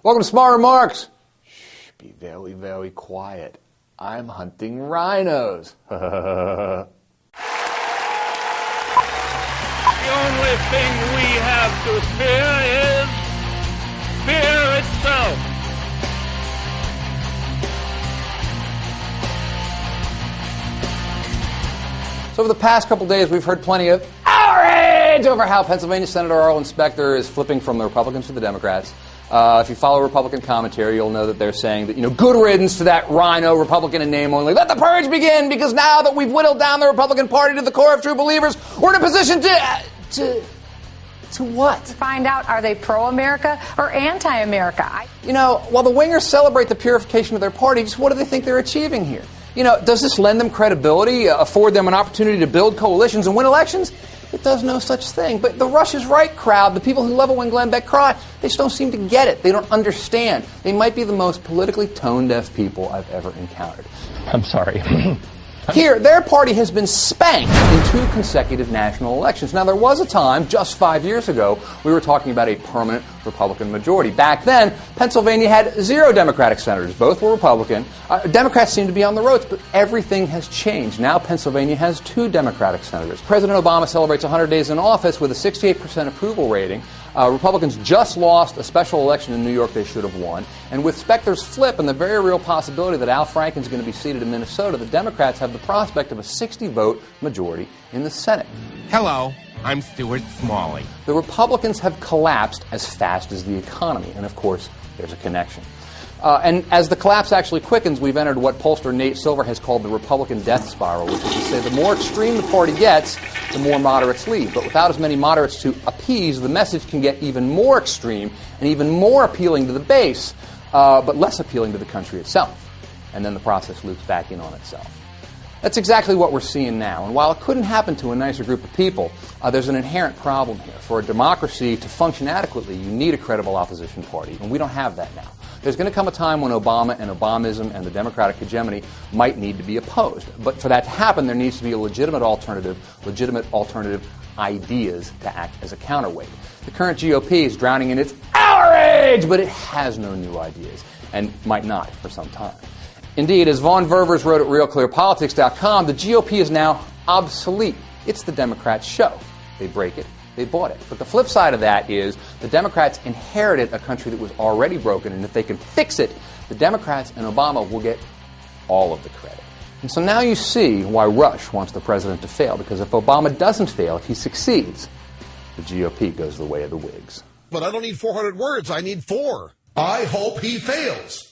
Welcome to Smart Remarks. Shh, be very, very quiet. I'm hunting rhinos. The only thing we have to fear is fear itself. So over the past couple days, we've heard plenty of outrage over how Pennsylvania Senator Arlen Specter is flipping from the Republicans to the Democrats. If you follow Republican commentary, you'll know that they're saying that, good riddance to that rhino Republican in name only. Let the purge begin, because now that we've whittled down the Republican Party to the core of true believers, we're in a position to what? Find out, are they pro-America or anti-America? While the wingers celebrate the purification of their party, just what do they think they're achieving here? Does this lend them credibility, afford them an opportunity to build coalitions and win elections? It does no such thing. But the Rush is Right crowd, the people who love it when Glenn Beck cry, they just don't seem to get it. They don't understand. They might be the most politically tone-deaf people I've ever encountered. I'm sorry. Here, their party has been spanked in 2 consecutive national elections. Now, there was a time, just 5 years ago, we were talking about a permanent Republican majority. Back then, Pennsylvania had 0 Democratic senators. Both were Republican. Democrats seemed to be on the ropes, but everything has changed. Now, Pennsylvania has 2 Democratic senators. President Obama celebrates 100 days in office with a 68% approval rating. Republicans just lost a special election in New York they should have won. And with Specter's flip and the very real possibility that Al Franken's going to be seated in Minnesota, the Democrats have the prospect of a 60-vote majority in the Senate. Hello, I'm Stuart Smalley. The Republicans have collapsed as fast as the economy, and of course, there's a connection. And as the collapse actually quickens, we've entered what pollster Nate Silver has called the Republican death spiral, which is to say the more extreme the party gets, the more moderates leave. But without as many moderates to appease, the message can get even more extreme and even more appealing to the base, but less appealing to the country itself. And then the process loops back in on itself. That's exactly what we're seeing now. And while it couldn't happen to a nicer group of people, there's an inherent problem here. For a democracy to function adequately, you need a credible opposition party, and we don't have that now. There's going to come a time when Obama and Obamism and the Democratic hegemony might need to be opposed. But for that to happen, there needs to be a legitimate alternative ideas to act as a counterweight. The current GOP is drowning in its outrage, but it has no new ideas, and might not for some time. Indeed, as Vaughn Ververs wrote at RealClearPolitics.com, the GOP is now obsolete. It's the Democrats' show. They break it. They bought it. But the flip side of that is the Democrats inherited a country that was already broken, and if they can fix it, the Democrats and Obama will get all of the credit. And so now you see why Rush wants the president to fail, because if Obama doesn't fail, if he succeeds, the GOP goes the way of the Whigs. But I don't need 400 words. I need 4. I hope he fails.